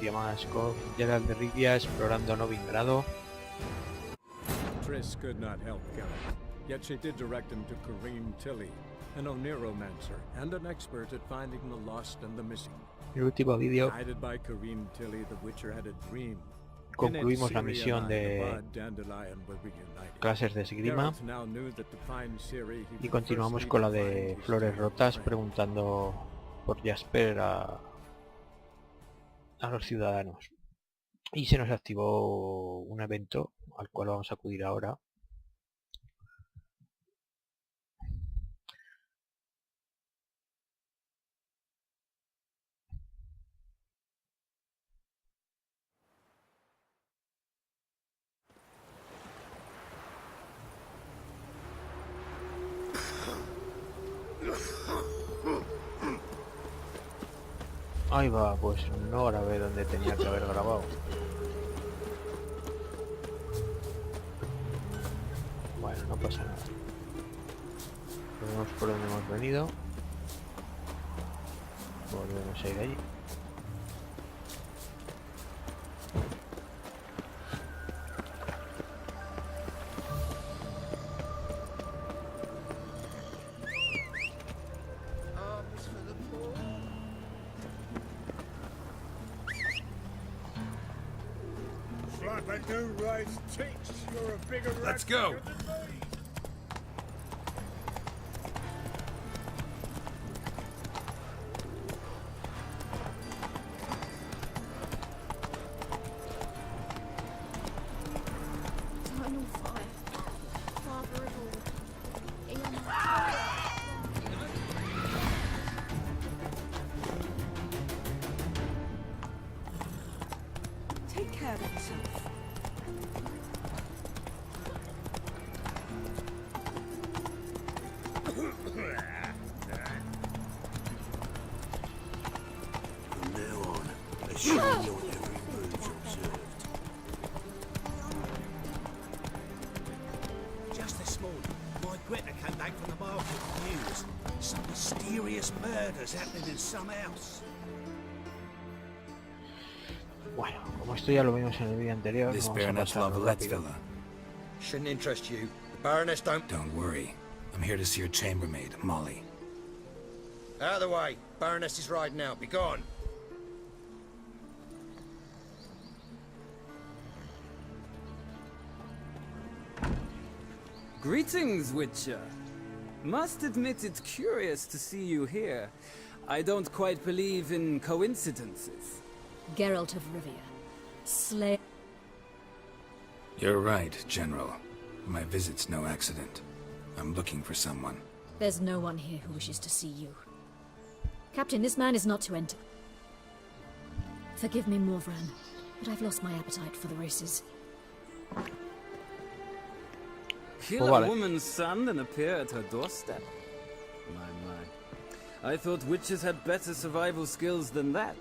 vídeo más con Geralt de Rivia explorando Novigrado. Triss could not help Geralt, yet she did direct him to Kareem Tilly, an oniromancer and an expert at finding the lost and the missing. El último vídeo Guided by Kareem Tilly, the Witcher had a dream. concluimos la misión de clases de esgrima y continuamos con la de Flores rotas, preguntando por Jasper a los ciudadanos. Y se nos activó un evento al cual vamos a acudir ahora. Ahí va, pues no grabé donde tenía que haber grabado. Bueno, no pasa nada. Vemos por donde hemos venido. Volvemos a ir allí. Let's go. Take care of yourself. From now on, assure your every move's observed. Just this morning, my Greta came back from the market with news. Some mysterious murders happening in some house. Bueno, como esto ya lo vimos en el vídeo anterior, This vamos a Baroness pasarlo Lavalette's rápido. villa. Shouldn't interest you. The Baroness Don't worry. I'm here to see your chambermaid, Molly. Out of the way. Baroness is riding out. Be gone. Greetings, Witcher. Must admit it's curious to see you here. I don't quite believe in coincidences. Geralt of Rivia. Slay. You're right, General. My visit's no accident. I'm looking for someone. There's no one here who wishes to see you. Captain, this man is not to enter. Forgive me, Morvran, but I've lost my appetite for the races. Kill a woman's son and appear at her doorstep? My. I thought witches had better survival skills than that.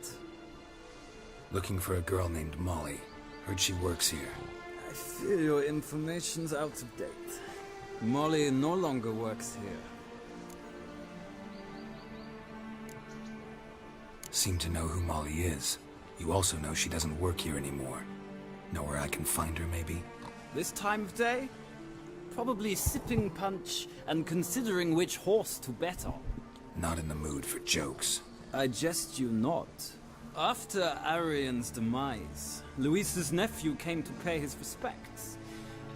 Looking for a girl named Molly. Heard she works here. I fear your information's out of date. Molly no longer works here. Seem to know who Molly is. You also know she doesn't work here anymore. Know where I can find her, maybe? This time of day? Probably sipping punch and considering which horse to bet on. Not in the mood for jokes. I jest you not. After Arian's demise, Luis's nephew came to pay his respects.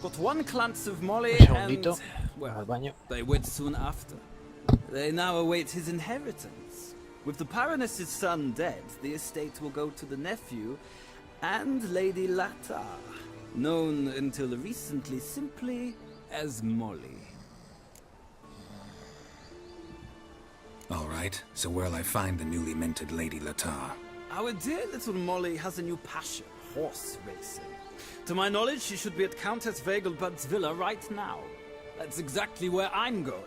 Got one glance of Molly and, well, they wed soon after. They now await his inheritance. With the Baroness's son dead, the estate will go to the nephew and Lady Latta, known until recently simply as Molly. All right, so where'll I find the newly minted Lady Latta? Our dear little Molly has a new passion, horse racing. To my knowledge, she should be at Countess Vegelbud's villa right now. That's exactly where I'm going.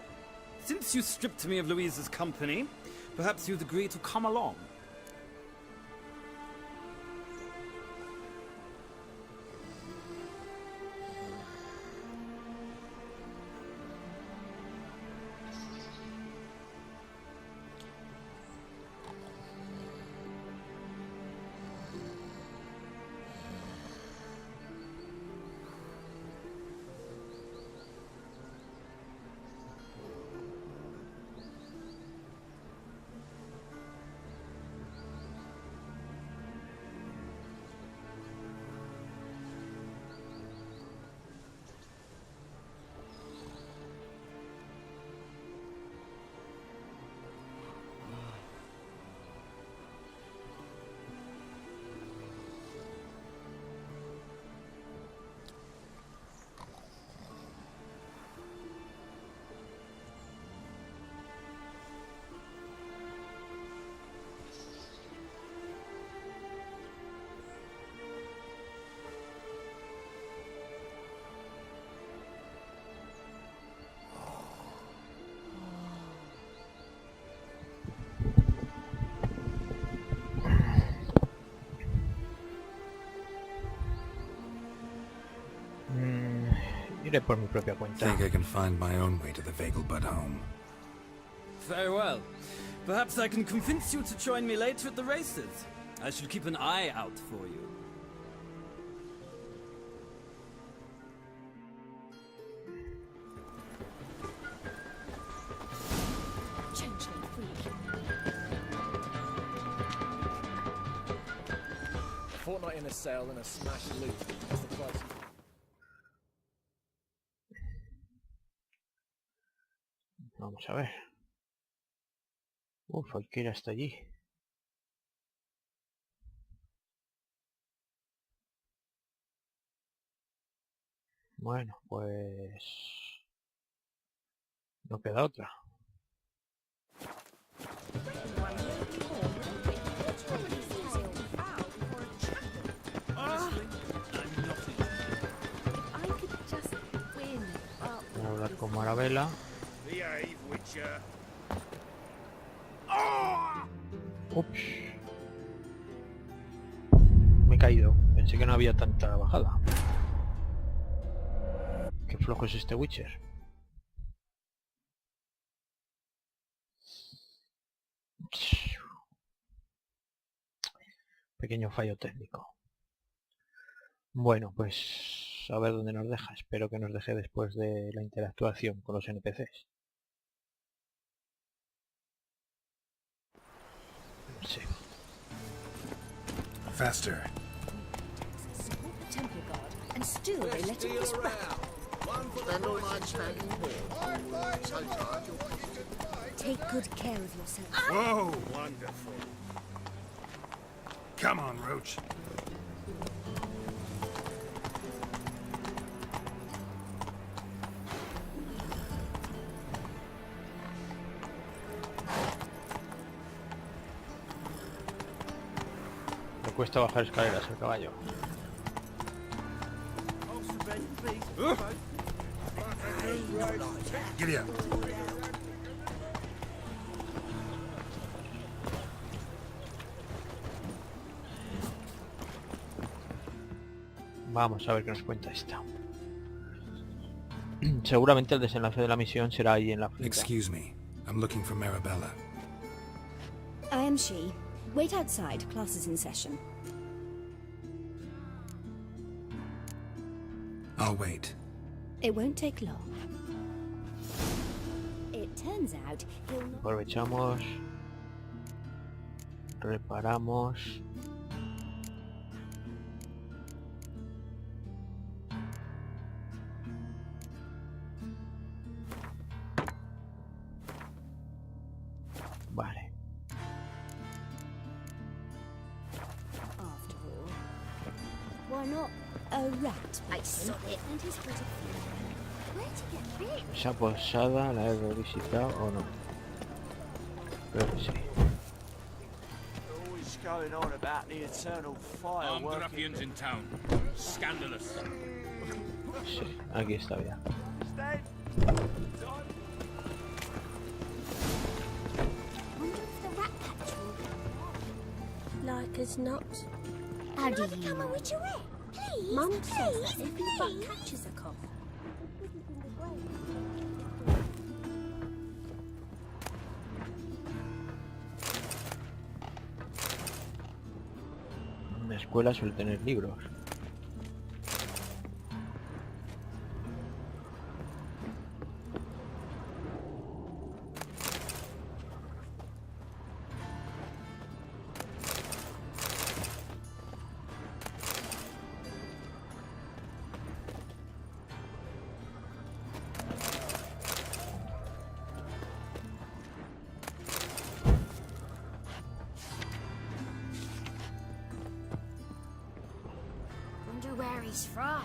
Since you stripped me of Louise's company, perhaps you'd agree to come along. Iré por mi propia cuenta. Think I can find my own way to the Vagelbud home. Very well. Perhaps I can convince you to join me later at the races. I shall keep an eye out for you. Changeling freak. A fortnight in a cell and a smashed loot. That's the price. Vamos a ver. Uf, hay que ir hasta allí. Bueno, pues... no queda otra. Voy a hablar con Marabella. Ups. Me he caído. Pensé que no había tanta bajada. Qué flojo es este Witcher. Pequeño fallo técnico. Bueno, pues a ver dónde nos deja. Espero que nos deje después de la interactuación con los NPCs. Sí. Faster. Temple guard, and still they let him this back. Take good care of yourself. Oh, wonderful. Come on, Roach. Me cuesta bajar escaleras el caballo. Giddy up. Vamos a ver qué nos cuenta esta. Seguramente el desenlace de la misión será ahí en la finca. Excuse me. I'm looking for Marabella. I am she. Wait outside. Class is in session. I'll wait. It won't take long. It turns out he'll not... Aprovechamos. Reparamos. Vale. After all, why not a rat? I saw it. And his pretty feet. Where'd you get this? Esa posada la he revisitado o no. Creo que sí. Always going on about the eternal fire. Armed ruffians in town. Scandalous. Sí, aquí está ya. Like as not. How do you become a witcherette? Please, Mum says that if the butt catches a cough. En la escuela suele tener libros. Wonder where he's from.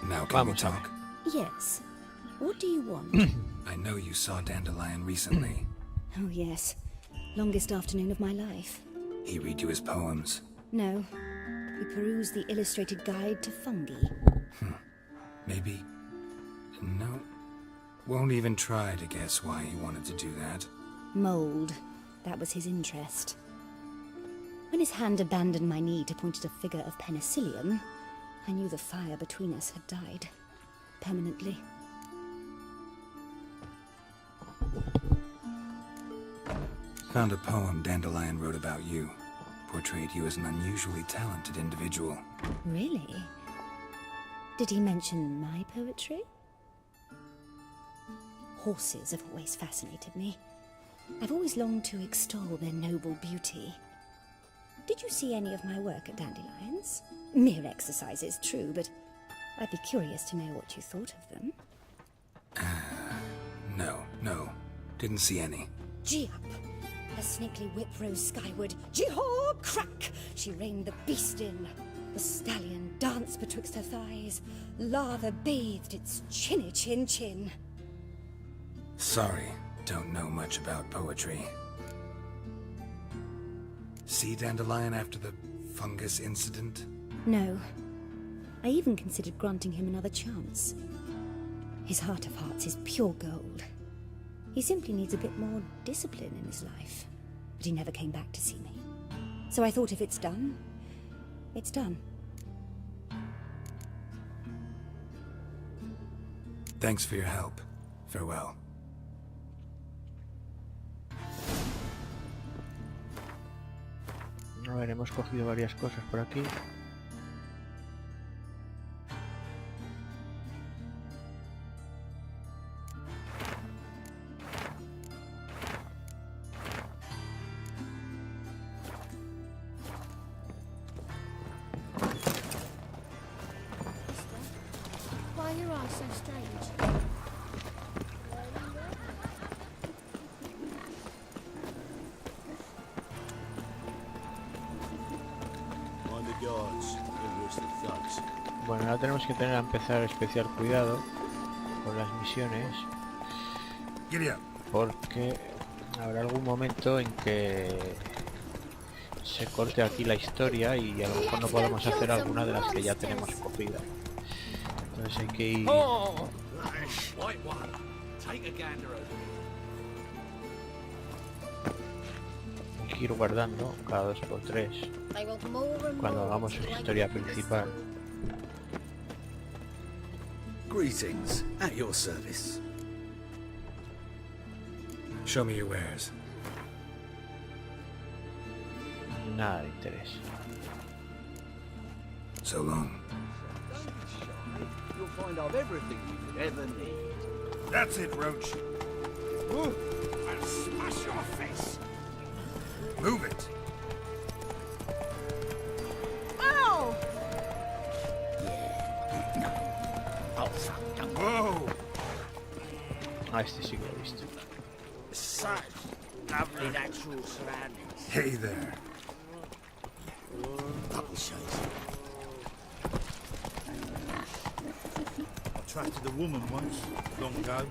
Now can we Vamos a ver. talk? Yes. What do you want? I know you saw Dandelion recently. Oh, yes. Longest afternoon of my life. He read you his poems. No. You peruse the illustrated guide to fungi. Maybe. No. Won't even try to guess why he wanted to do that. Mold. That was his interest. When his hand abandoned my knee to point at a figure of penicillium, I knew the fire between us had died. Permanently. Found a poem Dandelion wrote about you. Portrayed you as an unusually talented individual. Really? Did he mention my poetry? Horses have always fascinated me. I've always longed to extol their noble beauty. Did you see any of my work at Dandelion's? Mere exercises, true, but I'd be curious to know what you thought of them. No. Didn't see any. Gee up! A snakely whip rose skyward. Gee-haw! Crack! She reined the beast in. The stallion danced betwixt her thighs. Lava bathed its chinny chin. Sorry, don't know much about poetry. See Dandelion after the fungus incident? No. I even considered granting him another chance. His heart of hearts is pure gold. He simply needs a bit more discipline in his life. But he never came back to see me. So I thought if it's done, it's done. Thanks for your help. Farewell. A ver, hemos cogido varias cosas por aquí. Why are your eyes so strange? Bueno, ahora tenemos que tener a empezar especial cuidado con las misiones, porque habrá algún momento en que se corte aquí la historia y a lo mejor no podemos hacer alguna de las que ya tenemos cogidas. Entonces hay que ir guardando cada 2x3 cuando hagamos su historia principal. Greetings, at your service. Show me your wares. Nada de interés. So long. You'll find I've everything you could ever need. That's it, Roach. I'll smash your face. Move it. Ow! Whoa! Ah, este sí que lo he visto. Such lovely natural surroundings. Hey there. I attracted a woman once, long ago.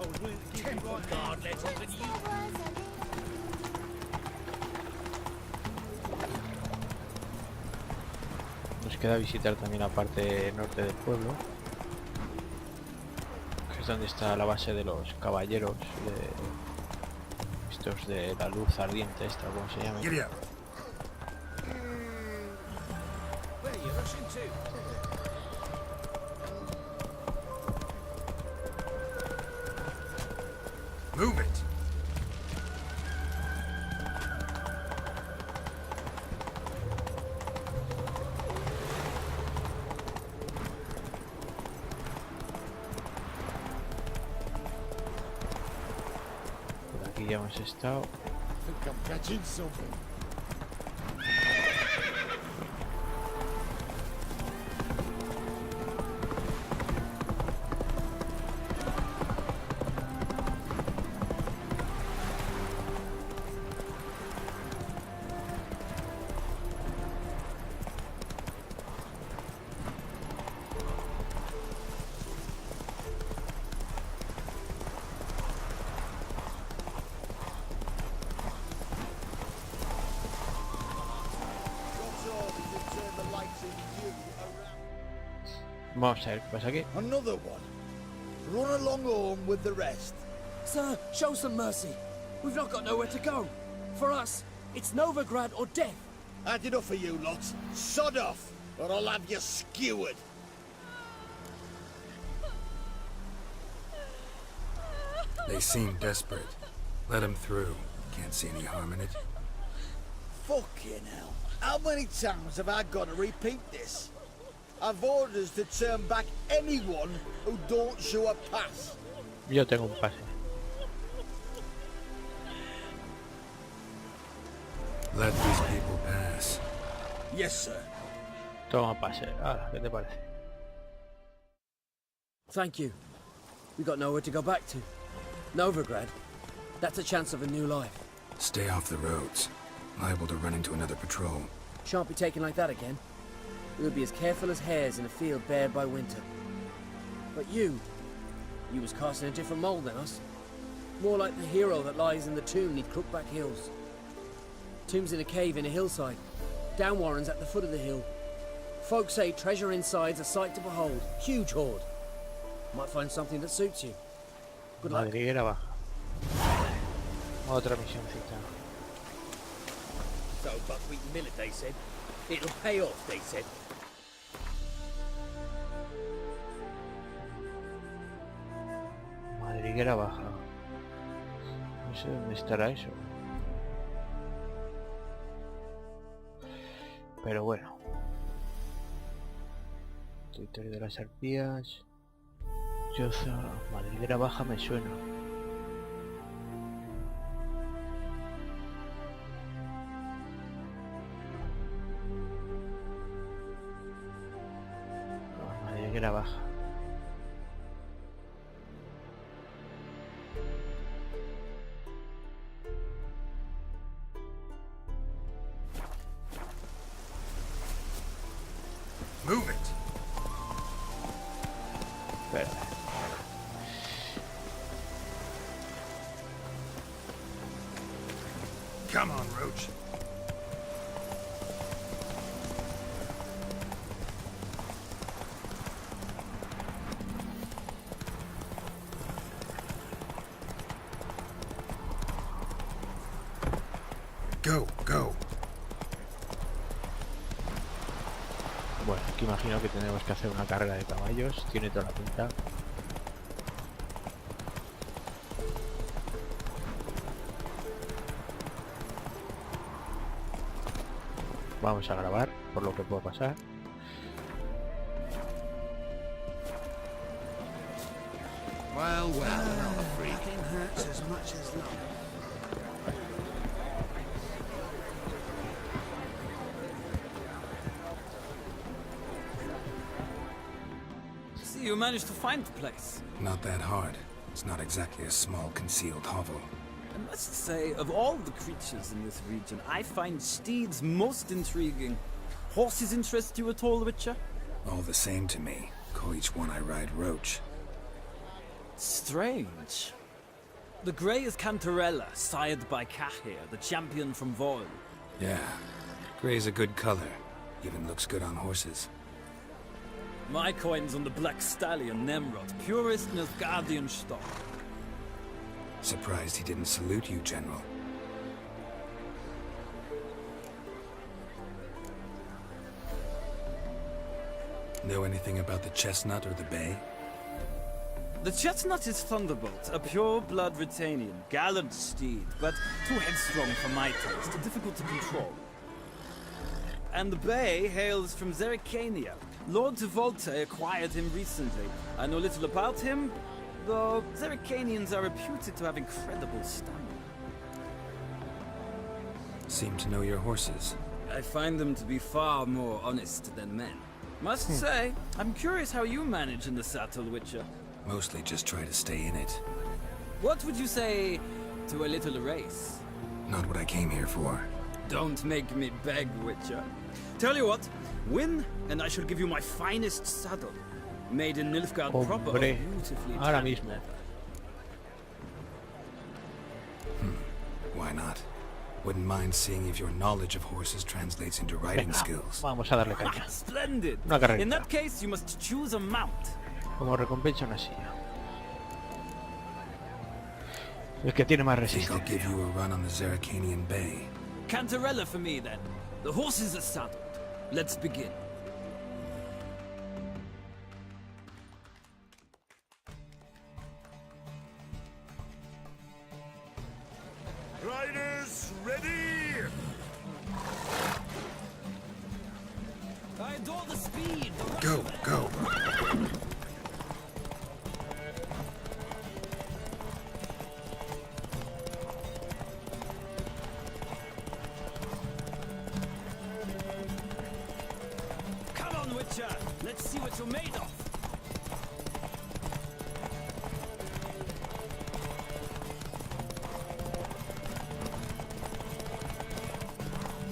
I was willing to give you right God, let's even you. Nos queda visitar también la parte norte del pueblo, que es donde está la base de los caballeros, de estos de la luz ardiente, esta, como se llama. Giddy up. Where are you rushing to? Move it. Por aquí ya hemos estado. I think I'm catching something. Vamos a ver qué pasa aquí. Another one. Run along home with the rest. Sir, show some mercy. We've not got nowhere to go. For us, it's Novigrad or death. Had enough of you lot. Sod off, or I'll have you skewered. They seem desperate. Let them through. Can't see any harm in it. Fucking hell. How many times have I got to repeat this? I've orders to turn back anyone who don't show a pass. Yo tengo un pase. Let these people pass. Yes, sir. Toma pase. Ah, ¿qué te parece? Thank you. We got nowhere to go back to. Novigrad. That's a chance of a new life. Stay off the roads. Liable to run into another patrol. Shan't be taken like that again. We'll be as careful as hares in a field bared by winter. But you was cast in a different mould than us. More like the hero that lies in the tomb neath Crookback Hills. Tomb's in a cave in a hillside. Down Warren's at the foot of the hill. Folks say treasure inside's a sight to behold. Huge hoard. Might find something that suits you. Good luck. Madriguera baja. Otra misioncita. So, buckwheat millet, they said. It'll pay off, they said. Madriguera baja. No sé dónde estará eso. Pero bueno. Territorio de las arpías. Choza. Madriguera baja me suena. Madriguera baja. Move it. Espera. Come on, Roach. Go, go. Bueno, aquí imagino que tenemos que hacer una carga de caballos. Tiene toda la pinta. Vamos a grabar por lo que pueda pasar. Well, nothing hurts as much as love. See, you managed to find the place. Not that hard. It's not exactly a small concealed hovel. I must say, of all the creatures in this region, I find steeds most intriguing. Horses interest you at all, Witcher? All the same to me. Call each one I ride Roach. Strange. The grey is Cantarella, sired by Cahir, the champion from Vol. Yeah. Gray's a good color. Even looks good on horses. My coin's on the black stallion, Nemrod, purest Nilfgaardian stock. Surprised he didn't salute you, General. Know anything about the chestnut or the bay? The chestnut is Thunderbolt, a pure-blood Britannian, gallant steed, but too headstrong for my taste, difficult to control. And the bay hails from Zerrikania. Lord de Volte acquired him recently. I know little about him, though Zerrikanians are reputed to have incredible stamina. Seem to know your horses. I find them to be far more honest than men. Must say, I'm curious how you manage in the saddle, Witcher. Mostly just try to stay in it. What would you say to a little race? Not what I came here for. Don't make me beg, Witcher. Tell you what, win, and I shall give you my finest saddle. Made in Nilfgaard proper, of beautifully ahora tanned mismo. leather. Why not? Wouldn't mind seeing if your knowledge of horses translates into riding Venga, skills. vamos a darle caña. Splendid. Una carrera. In that case, you must choose a mount. Como recompensa una silla. El que tiene más Think I'll resistencia. give you a run on the Zeracanian Bay. Cantarella for me, then. The horses are saddled. Let's begin. Riders, ready! I adore the speed. Go, go. Come on, Witcher. Let's see what you're made of.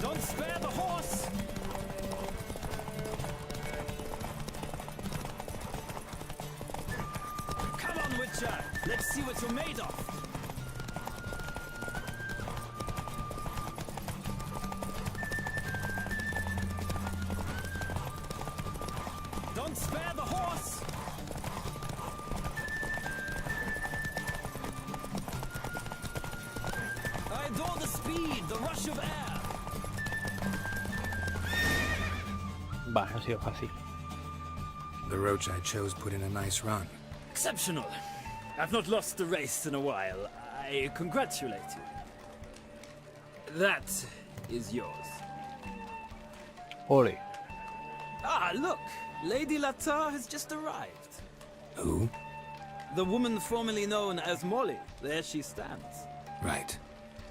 Don't spare the horse. Come on, Witcher. Let's see what you're made of. Don't spare the horse. I adore the speed, the rush of air. Va, no ha sido fácil. The roach I chose put in a nice run. Exceptional. I've not lost a race in a while. I congratulate you. That is yours. Ole. Ah, look! Lady Latar has just arrived. Who? The woman formerly known as Molly. There she stands. Right.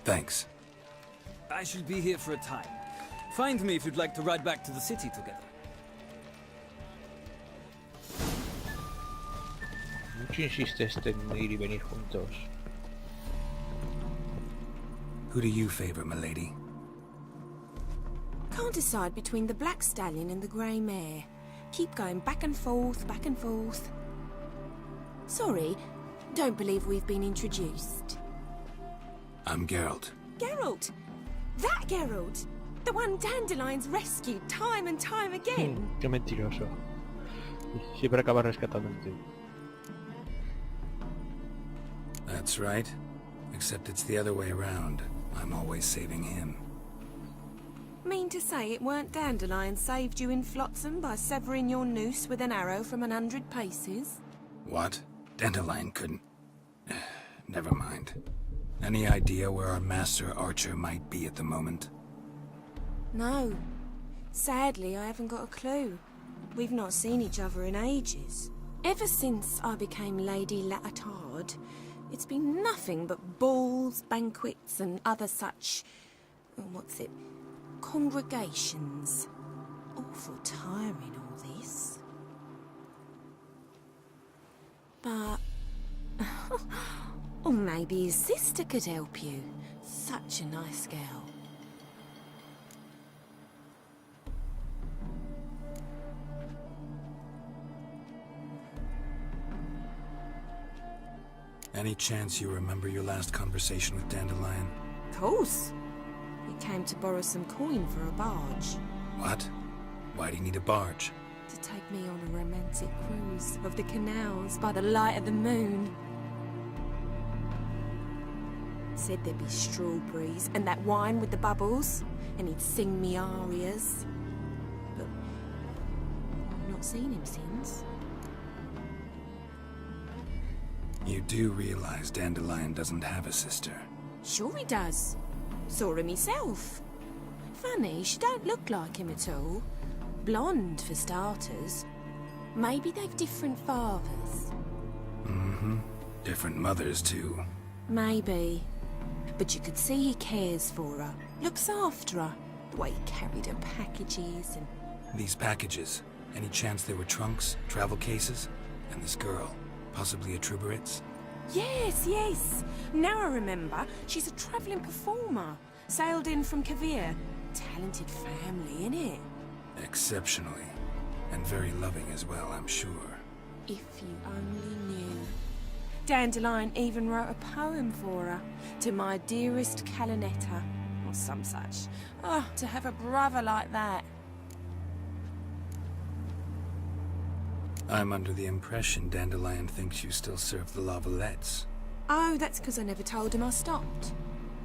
Thanks. I shall be here for a time. Find me if you'd like to ride back to the city together. Mucho insiste este en ir y venir juntos. Who do you favor, milady? Can't decide between the black stallion and the grey mare. Keep going back and forth, back and forth. Sorry, don't believe we've been introduced. I'm Geralt. Geralt! That Geralt! The one Dandelion's rescued time and time again. Qué mentiroso. Siempre acaba rescatándote. That's right. Except it's the other way around. I'm always saving him. Mean to say it weren't Dandelion saved you in Flotsam by severing your noose with an arrow from 100 paces? What? Dandelion couldn't... Never mind. Any idea where our master archer might be at the moment? No. Sadly, I haven't got a clue. We've not seen each other in ages. Ever since I became Lady Latard, it's been nothing but balls, banquets, and other such... congregations. Awful tiring, all this. But... or maybe his sister could help you. Such a nice girl. Any chance you remember your last conversation with Dandelion? Of course. He came to borrow some coin for a barge. What? Why do you need a barge? To take me on a romantic cruise of the canals by the light of the moon. Said there'd be strawberries and that wine with the bubbles, and he'd sing me arias. But I've not seen him since. You do realize Dandelion doesn't have a sister? Sure he does. Saw him myself. Funny, she don't look like him at all. Blonde, for starters. Maybe they've different fathers. Mm-hmm. Different mothers, too. Maybe. But you could see he cares for her. Looks after her. The way he carried her packages and... These packages, any chance they were trunks, travel cases? And this girl, possibly a Truberitz? Yes, yes. Now I remember. She's a travelling performer. Sailed in from Kavir. Talented family, innit? Exceptionally. And very loving as well, I'm sure. If you only knew. Dandelion even wrote a poem for her. To my dearest Calinetta. or some such. Oh, to have a brother like that. I'm under the impression Dandelion thinks you still serve the Lavalettes. Oh, that's because I never told him I stopped.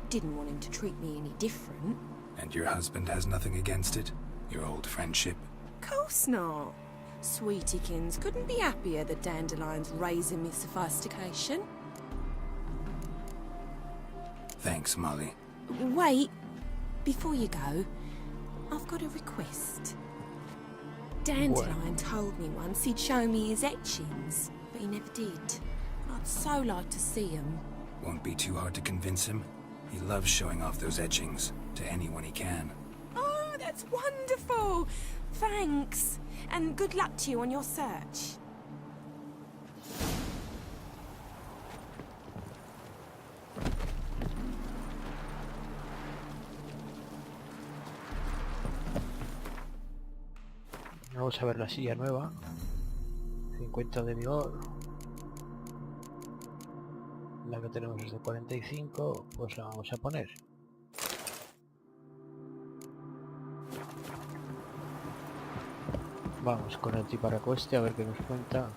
Didn't want him to treat me any different. And your husband has nothing against it? Your old friendship? Course not. Sweetykins couldn't be happier that Dandelion's raising me sophistication. Thanks, Molly. Wait, before you go, I've got a request. Dandelion told me once he'd show me his etchings, but he never did. I'd so like to see them. Won't be too hard to convince him. He loves showing off those etchings to anyone he can. Oh, that's wonderful! Thanks, and good luck to you on your search. Vamos a ver la silla nueva. 50 de vigor. La que tenemos es de 45, pues la vamos a poner. Vamos con el tiparacueste a ver qué nos cuenta.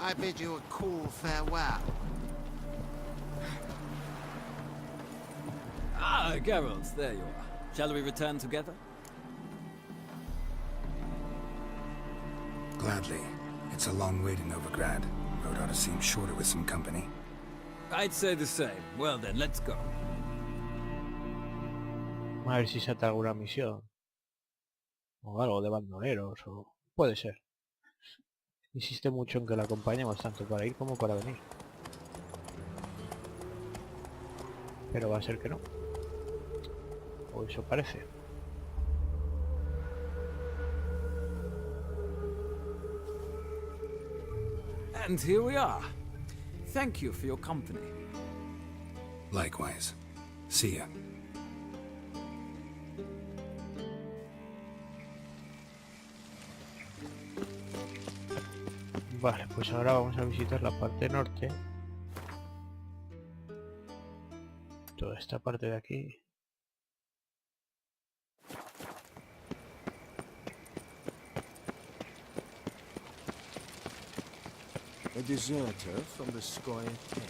I bid you a cool farewell. Ah, Geralt, there you are. Shall we return together? Gladly. It's a long way to Novigrad. Road ought to seem shorter with some company. I'd say the same. Well then, let's go. A ver si salta alguna misión. O algo de bandoleros, o... puede ser. Insiste mucho en que la acompañemos tanto para ir como para venir. Pero va a ser que no. O eso parece. And here we are. Thank you for your company. Likewise. See ya. Vale, pues ahora vamos a visitar la parte norte. Toda esta parte de aquí. A deserter from the Squire tent.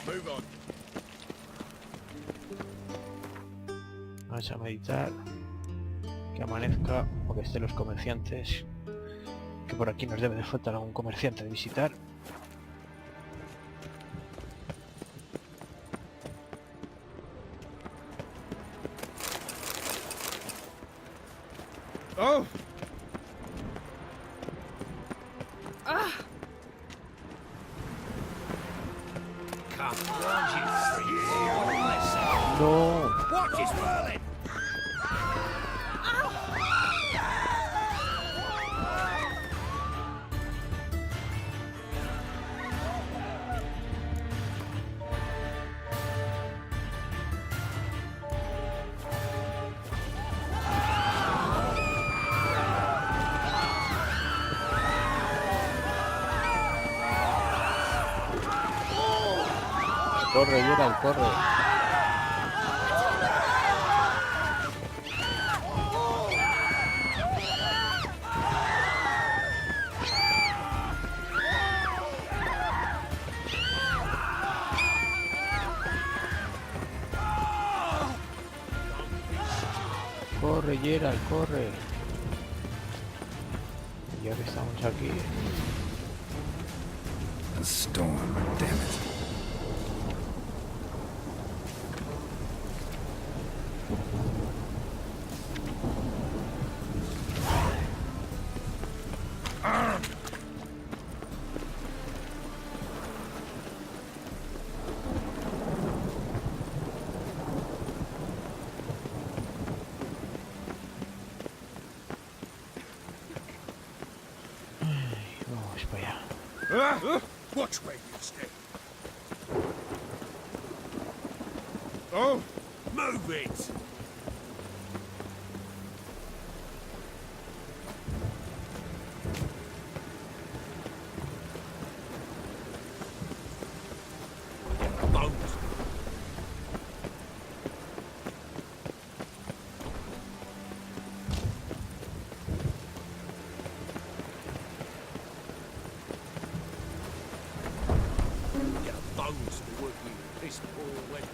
Move on. Vamos a meditar. Que amanezca o que estén los comerciantes. Que por aquí nos debe de faltar algún comerciante de visitar. Oh! Ah! Come on, No. Watch his whirling! Corre, Geralt, corre. Corre, Geralt, corre. Ya que estamos aquí. A storm, damn it. Watch where you step. Oh, move it! Bones. Get bones for what you piss poor wet.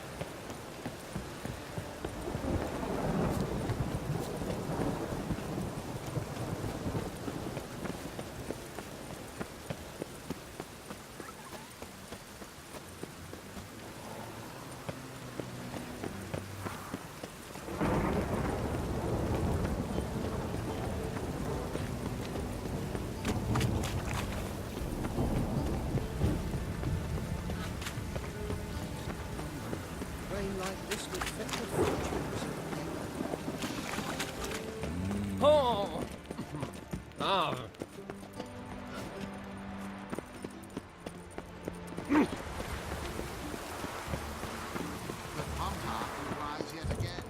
Rain like this would fit the fortunes. Oh! Ah! The Pompa will rise yet again.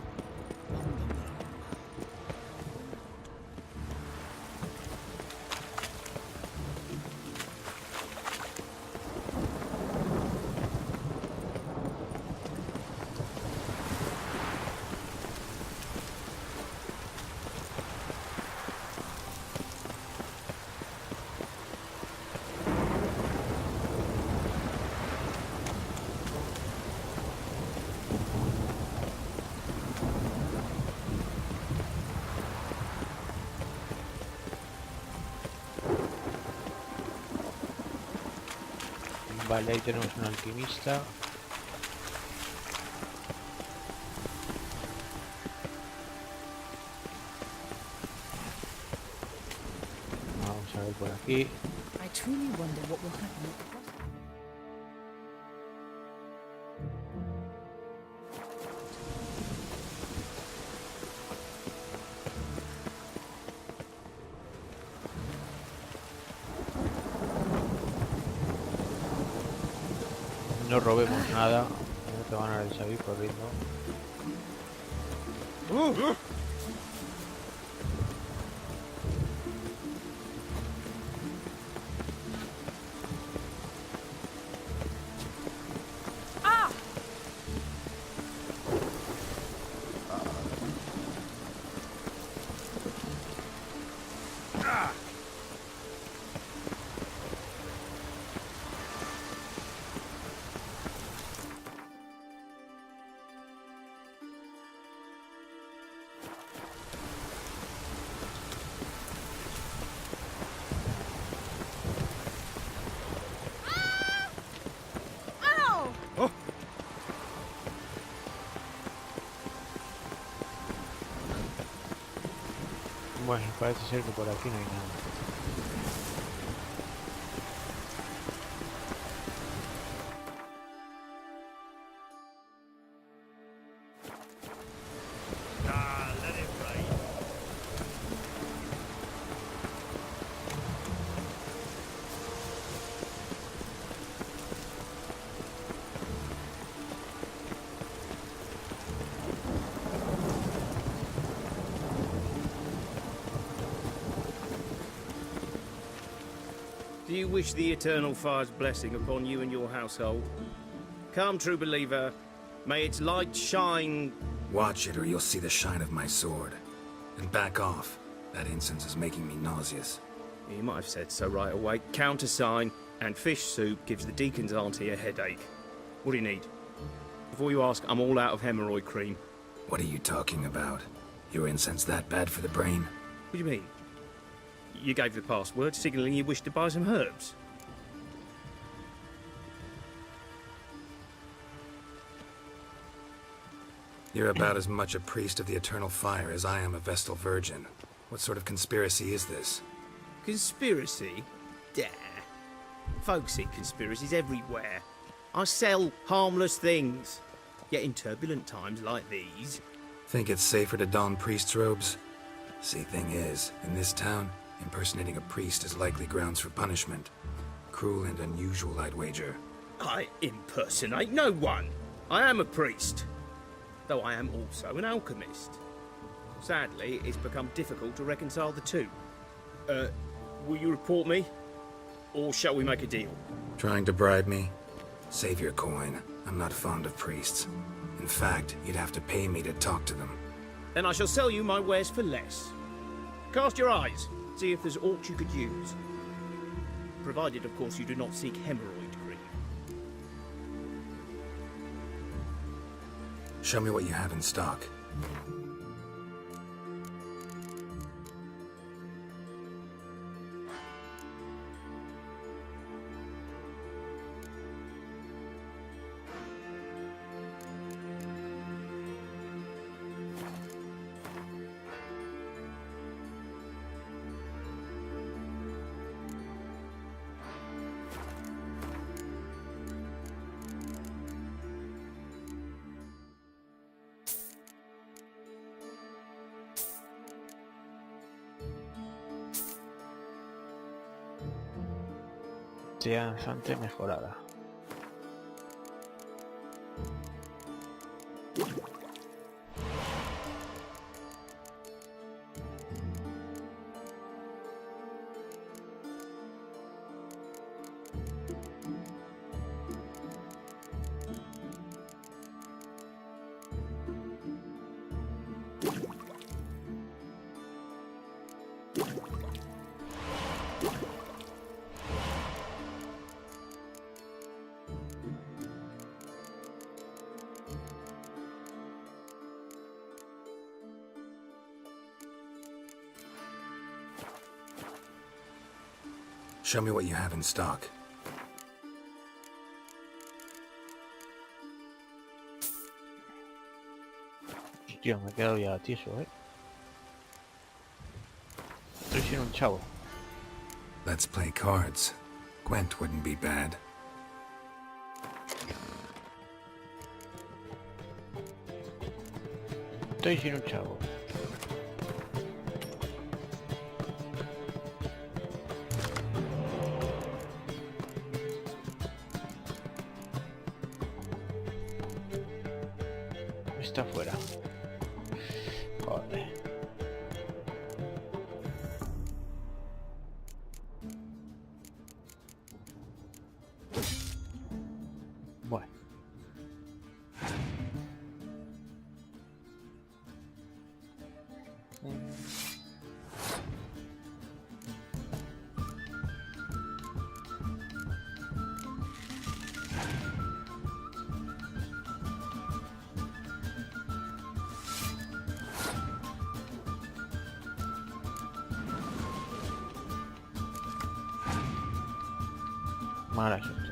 Vale, ahí tenemos un alquimista. Vamos a ver por aquí. I truly wonder what will happen at the bottom. No robemos nada, no te van a salir corriendo. Bueno, parece ser que por aquí no hay nada. Let it rain. Do you wish the Eternal Fire's blessing upon you and your household? Come, true believer, may its light shine... Watch it or you'll see the shine of my sword. And back off. That incense is making me nauseous. You might have said so right away. Countersign and fish soup gives the deacon's auntie a headache. What do you need? Before you ask, I'm all out of hemorrhoid cream. What are you talking about? Your incense that bad for the brain? What do you mean? You gave the password, signalling you wished to buy some herbs. You're about as much a priest of the Eternal Fire as I am a Vestal Virgin. What sort of conspiracy is this? Conspiracy? Dah. Folks see conspiracies everywhere. I sell harmless things. Yet in turbulent times like these... Think it's safer to don priest's robes? See, thing is, in this town, impersonating a priest is likely grounds for punishment. Cruel and unusual, I'd wager. I impersonate no one. I am a priest, though I am also an alchemist. Sadly, it's become difficult to reconcile the two. Will you report me? Or shall we make a deal? Trying to bribe me? Save your coin. I'm not fond of priests. In fact, you'd have to pay me to talk to them. Then I shall sell you my wares for less. Cast your eyes, see if there's aught you could use. Provided, of course, you do not seek hemorrhoid cream. Show me what you have in stock. Danzante mejorada. Show me what you have in stock. Tío, me he quedado ya tieso, Estoy sin un chavo. Let's play cards. Gwent wouldn't be bad. Estoy sin un chavo. Está fuera. Joder. Bueno. Mal asunto.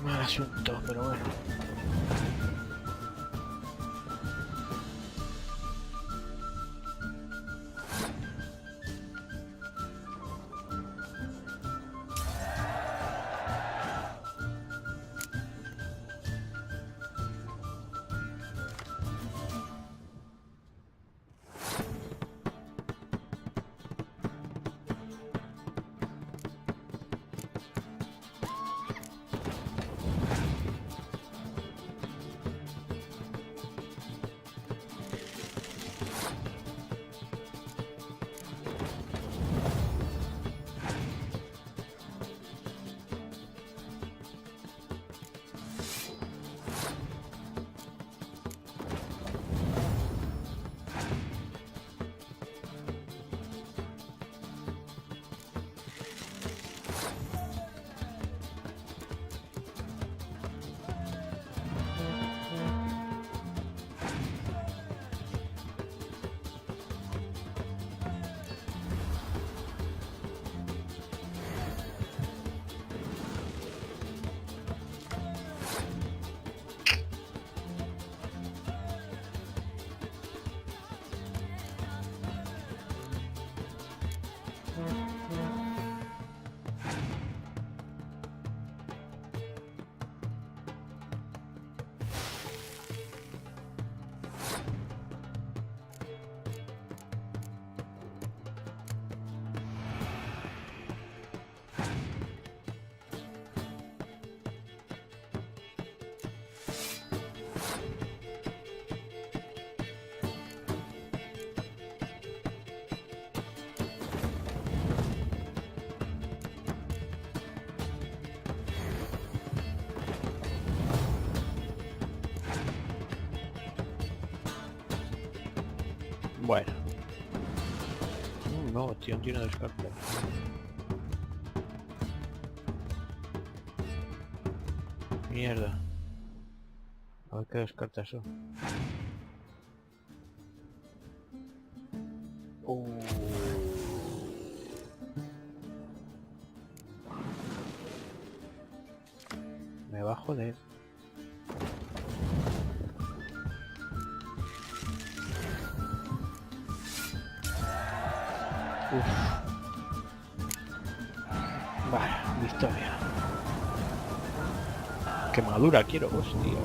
Mal asunto, pero bueno. Bueno. No, tío, tiene dos cartas. Mierda. A ver qué dos cartas son. Me va a joder. Vale, victoria. Quemadura quiero, hostia.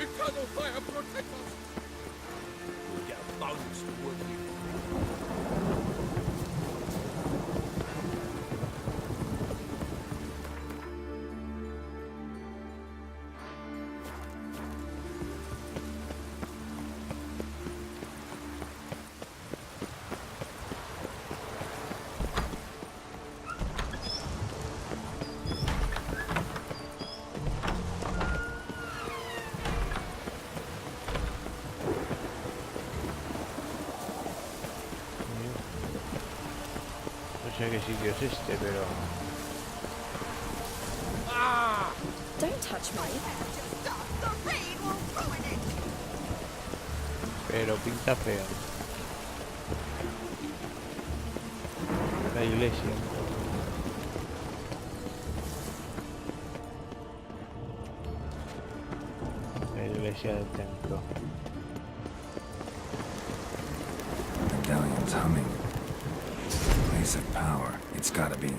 Eternal fire protect us! We'll get a bonus for working. No sé qué sitio es este, pero... Don't touch me. Pero pinta feo. La iglesia. La iglesia del templo. Medallion's humming. Place of power. It's gotta be.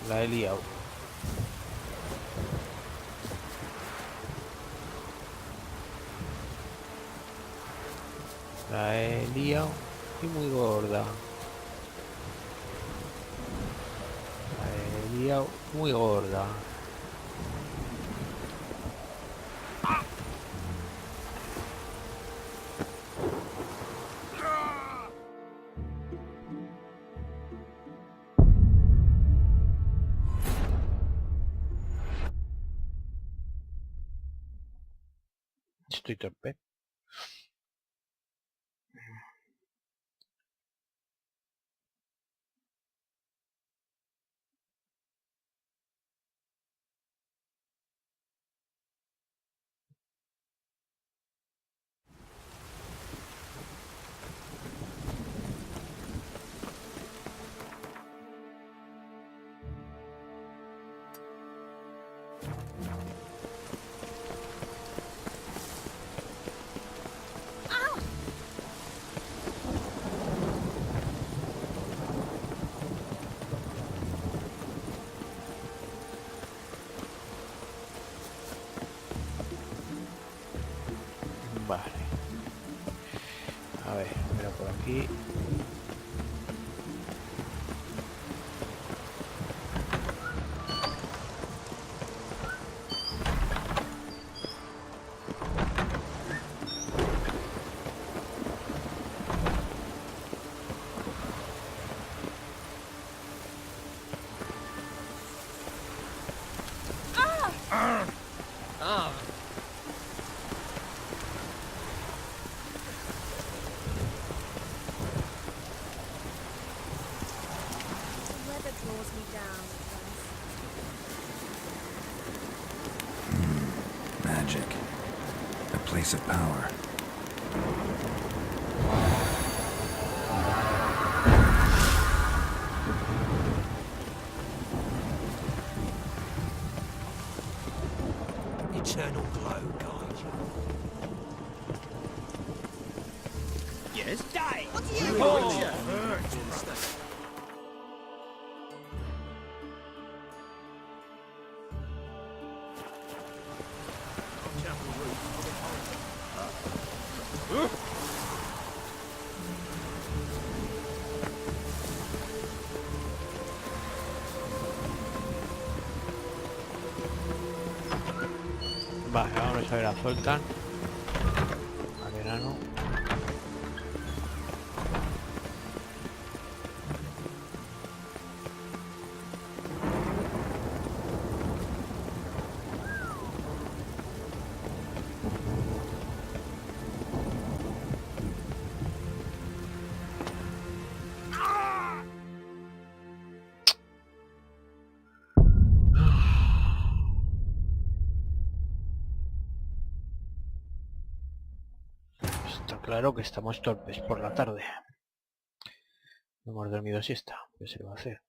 La he liado. La he liado y muy gorda. La he liado muy gorda. Estoy torpe. Vale. A ver, mira por aquí. Magic. A place of power. Yes? Die! What do you want? Vale, vamos a ver a Zoltan. Al verano. Está claro que estamos torpes por la tarde. No hemos dormido siesta. ¿Qué se va a hacer?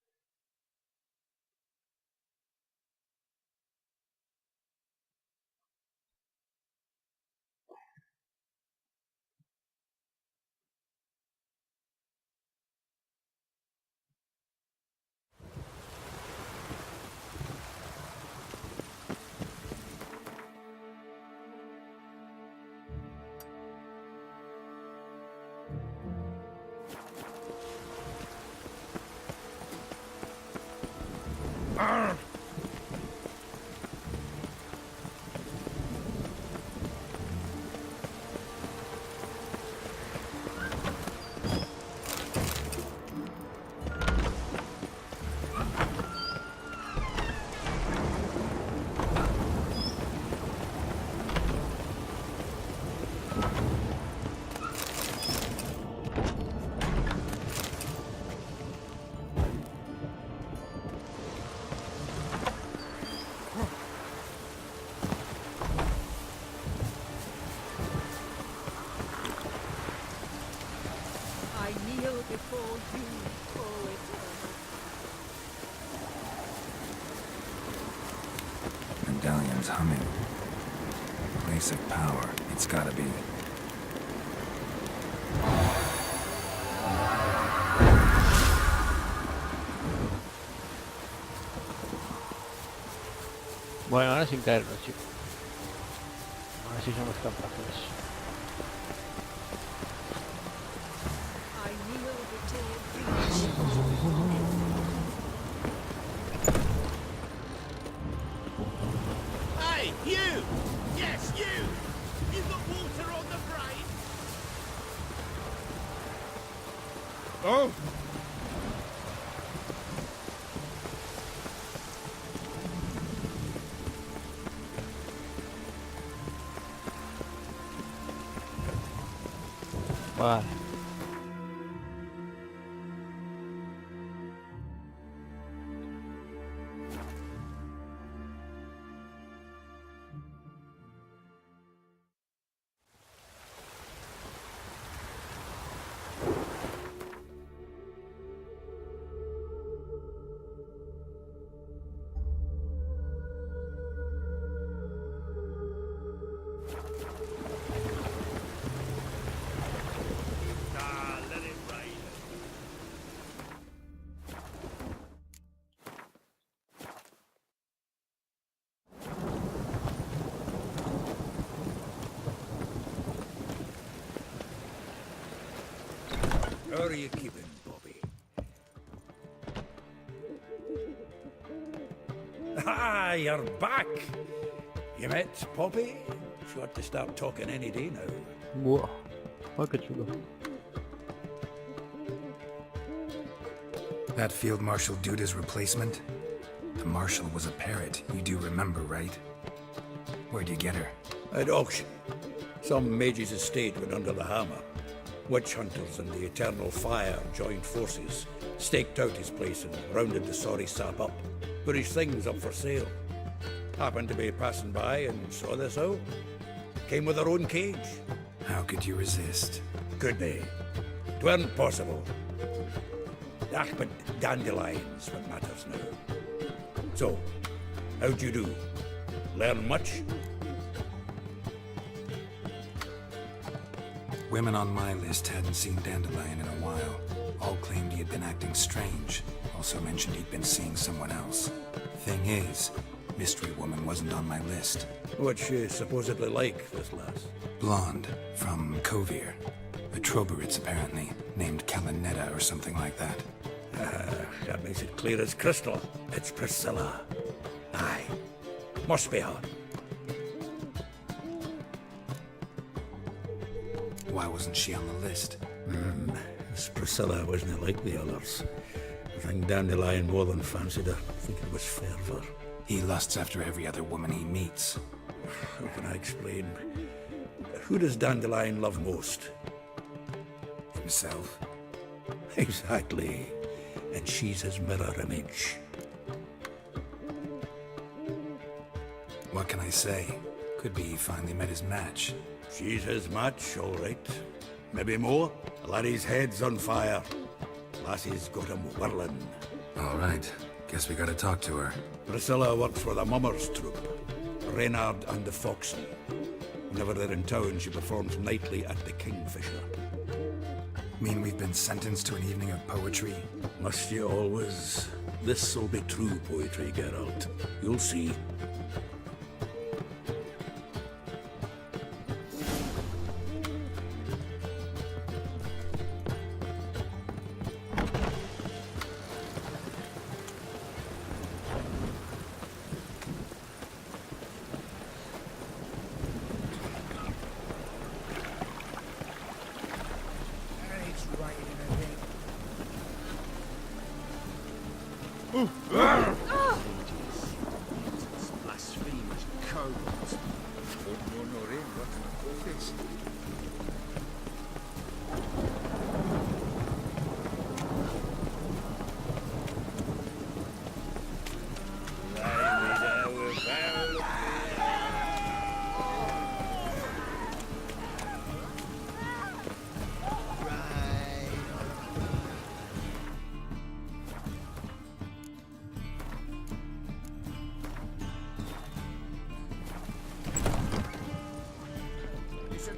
Medallion's humming. Place of power. It's gotta be. Bueno, ahora sin caernos, chicos. Ahora sí somos capaces. Hey, you! Yes, you! You got water on the brain? Oh! Vale. How are you keeping, Bobby? Ah, you're back! You met Poppy? She ought to start talking any day now. Wow. Oh, qué chulo. That Field Marshal Duda's replacement? The Marshal was a parrot, you do remember, right? Where'd you get her? At auction. Some mage's estate went under the hammer. Witch hunters and the Eternal Fire joined forces, staked out his place and rounded the sorry sap up. Put his things up for sale. Happened to be passing by and saw this out. Came with her own cage. How could you resist? Could they? 'Tweren't possible. But dandelions what matters now. So, how'd you do? Learn much? Women on my list hadn't seen Dandelion in a while. All claimed he had been acting strange. Also mentioned he'd been seeing someone else. Thing is, Mystery Woman wasn't on my list. What's she supposedly like, this lass? Blonde, from Kovir. A Troberits, apparently, named Calinetta or something like that. That makes it clear as crystal. It's Priscilla. Aye. Must be her. Why wasn't she on the list? This Priscilla wasn't like the others. I think Dandelion more than fancied her. I think it was fervour. He lusts after every other woman he meets. How can I explain? Who does Dandelion love most? Himself. Exactly. And she's his mirror image. What can I say? Could be he finally met his match. She's his match, all right. Maybe more. Laddie's head's on fire. Lassie's got him whirling. All right. Guess we gotta talk to her. Priscilla works for the Mummers troupe. Reynard and the Foxy. Whenever they're in town, she performs nightly at the Kingfisher. Mean we've been sentenced to an evening of poetry? Must you always? This'll be true poetry, Geralt. You'll see. Blasphemous codes.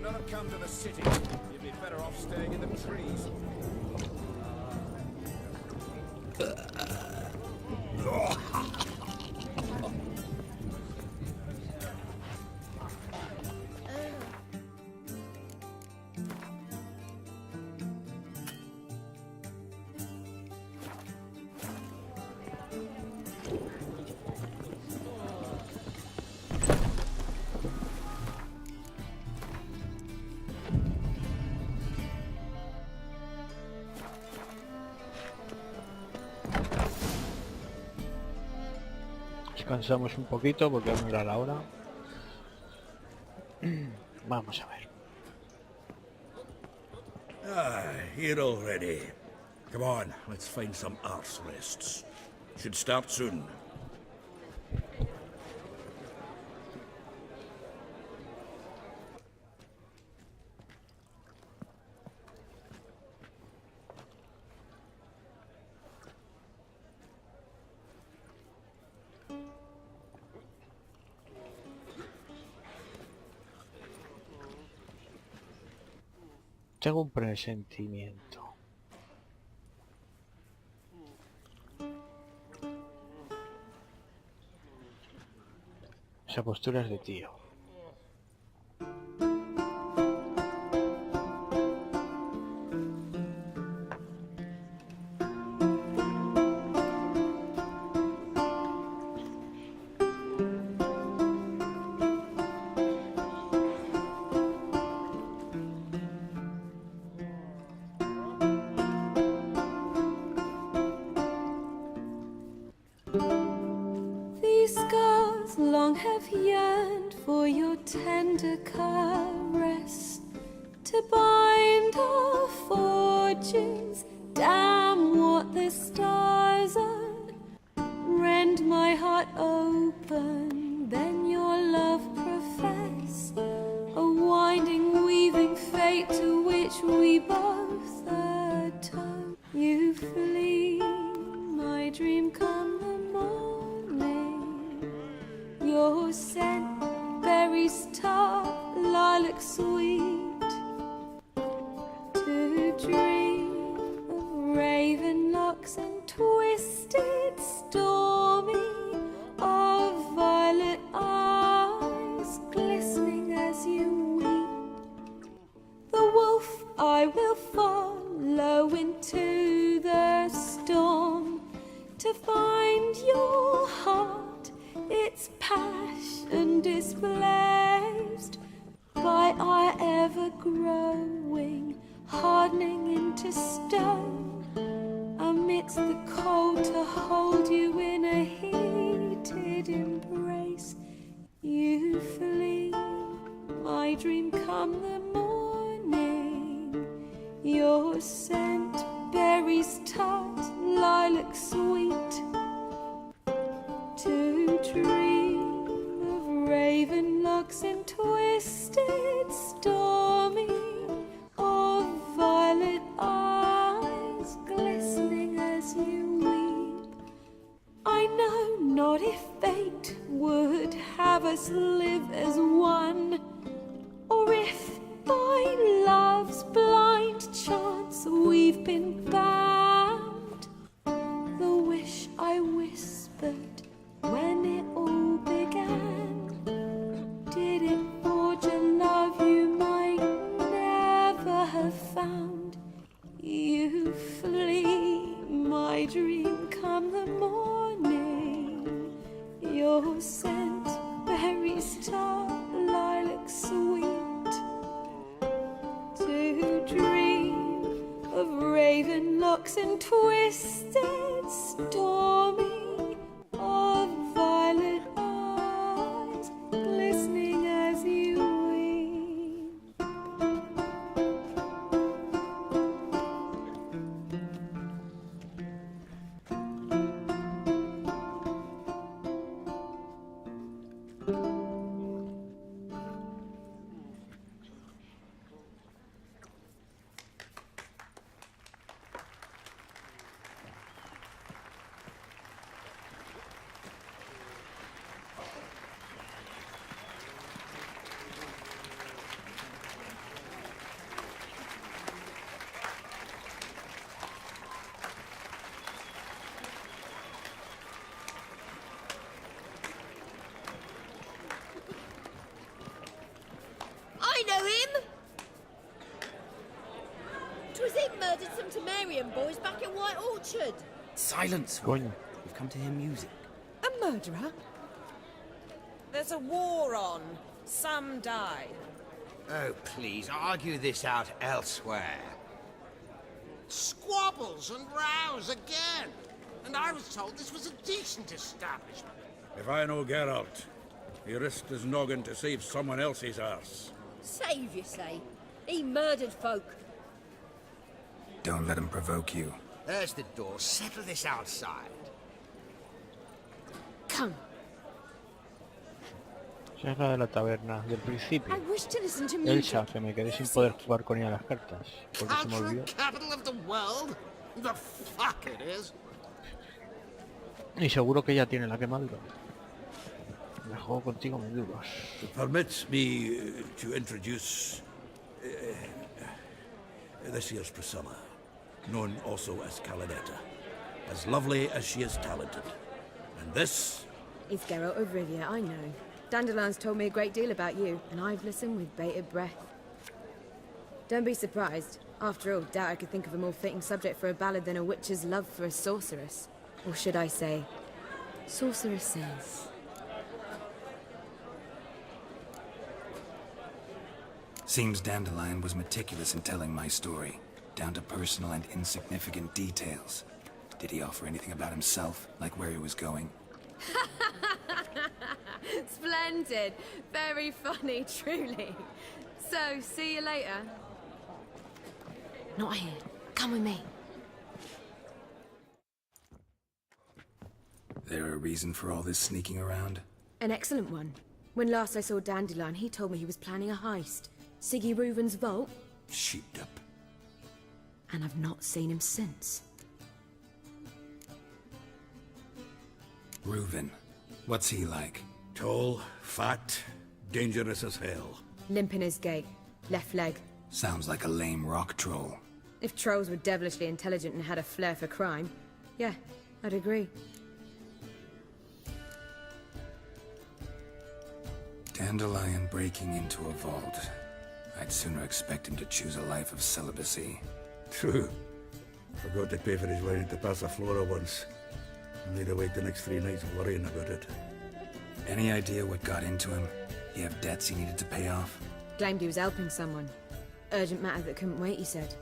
Not have come to the city. You'd be better off staying in the trees. Descansamos un poquito porque aún no era la hora. Vamos a ver. Here already. Come on, let's find some arse rests. Should start soon. Tengo un presentimiento. Esa postura es de tío. These scars long have yearned for your tender caress, to bind our fortunes. Damn what the stars are. Rend my heart open, then your love profess, a winding, weaving fate to which we both atone. You flee, my dream come the morning. Your scent, berries tart, lilac sweet. I will follow into the storm to find your heart, its passion displaced by our ever-growing, hardening into stone, amidst the cold to hold you in a heated embrace. You flee, my dream come the morning, your scent, berries tart, lilac sweet, to dream of raven locks and twisted, stormy, of violet eyes glistening as you weep. I know not if fate would have us live as one, or if by love's blind chance we've been bound. The wish I whispered when it all began, did it forge a love you might never have found? You flee, my dream come the morning, your scent, berries tart, lilac sweet, to dream of raven locks and twisted, stormy, of violet eyes glistening as you weep. I know him! 'Twas him murdered some Temerian boys back in White Orchard. Silence! Coño. We've come to hear music. A murderer? There's a war on. Some die. Oh, please, argue this out elsewhere. Squabbles and rows again. And I was told this was a decent establishment. If I know Geralt, he risked his noggin to save someone else's arse. Save, you say? He murdered folk. Don't let him provoke you. There's the door. Settle this outside. Come. Esa es la de la taberna del principio. I wish to listen to music. Elsa, que me quedé sin poder jugar con ella las cartas. Porque se me olvidó. Capital of the world? The fuck it is. Y seguro que ella tiene la quemadura. Me juego contigo, me duros. Permit me to introduce this here's Priscilla, known also as Calinetta, as lovely as she is talented. And this is Geralt de Rivia, I know. Dandelion's told me a great deal about you, and I've listened with bated breath. Don't be surprised. After all, doubt I could think of a more fitting subject for a ballad than a witch's love for a sorceress. Or should I say, sorceresses. Seems Dandelion was meticulous in telling my story, down to personal and insignificant details. Did he offer anything about himself, like where he was going? Splendid. Very funny, truly. So, see you later. Not here. Come with me. There a reason for all this sneaking around? An excellent one. When last I saw Dandelion, he told me he was planning a heist. Siggy Reuven's vault. Sheeped up. And I've not seen him since. Reuven. What's he like? Tall, fat, dangerous as hell. Limp in his gait. Left leg. Sounds like a lame rock troll. If trolls were devilishly intelligent and had a flair for crime, yeah, I'd agree. Dandelion breaking into a vault. I'd sooner expect him to choose a life of celibacy. True. Forgot to pay for his wedding to Flora once. And they'd await the next 3 nights worrying about it. Any idea what got into him? He have debts he needed to pay off? Claimed he was helping someone. Urgent matter that couldn't wait, he said.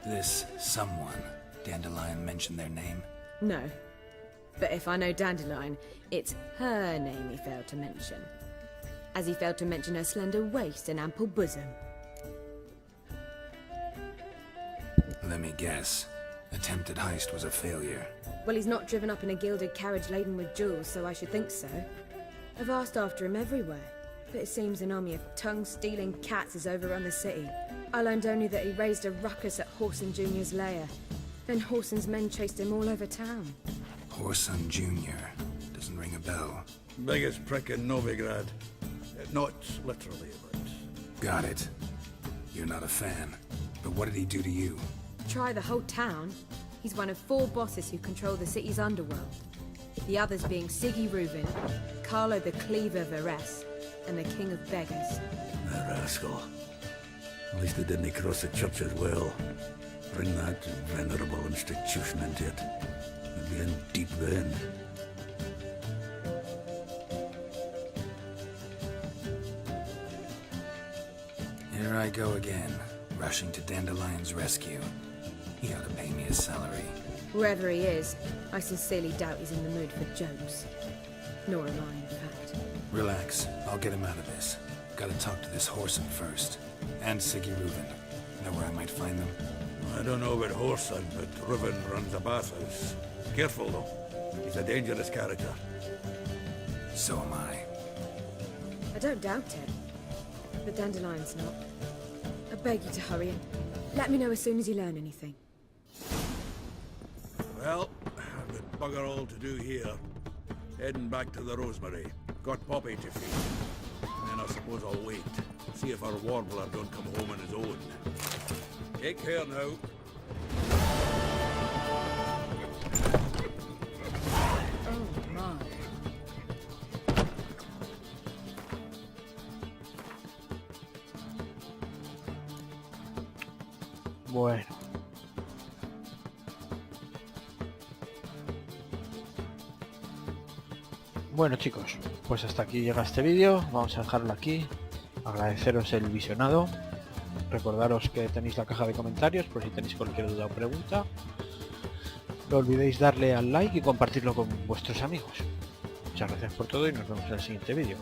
This someone, Dandelion mentioned their name? No. But if I know Dandelion, it's her name he failed to mention. As he failed to mention her slender waist and ample bosom. Let me guess. Attempted heist was a failure. Well, he's not driven up in a gilded carriage laden with jewels, so I should think so. I've asked after him everywhere, but it seems an army of tongue-stealing cats has overrun the city. I learned only that he raised a ruckus at Whoreson Jr.'s lair. Then Whoreson's men chased him all over town. Whoreson Jr. Doesn't ring a bell. Biggest prick in Novigrad. Not literally, but... Got it. You're not a fan. But what did he do to you? Try the whole town. He's one of 4 bosses who control the city's underworld. The others being Siggy Reuven, Carlo the Cleaver Varese, and the King of Beggars. A rascal. At least they didn't cross the church as well. Bring that venerable institution into it. We'd be in deep then. Here I go again, rushing to Dandelion's rescue. He ought to pay me a salary. Wherever he is, I sincerely doubt he's in the mood for jokes. Nor am I, in fact. Relax, I'll get him out of this. Gotta talk to this Whoreson first. And Siggy Reuven. Know where I might find them? I don't know about Whoreson, but Reuven runs a bathhouse. Careful, though. He's a dangerous character. So am I. I don't doubt it. But Dandelion's not. I beg you to hurry in. Let me know as soon as you learn anything. Well, I've got bugger all to do here. Heading back to the Rosemary. Got Poppy to feed. And then I suppose I'll wait. See if our warbler don't come home on his own. Take care now. Oh my. Bueno. Bueno chicos, pues hasta aquí llega este vídeo, vamos a dejarlo aquí, agradeceros el visionado, recordaros que tenéis la caja de comentarios por si tenéis cualquier duda o pregunta, no olvidéis darle al like y compartirlo con vuestros amigos. Muchas gracias por todo y nos vemos en el siguiente vídeo.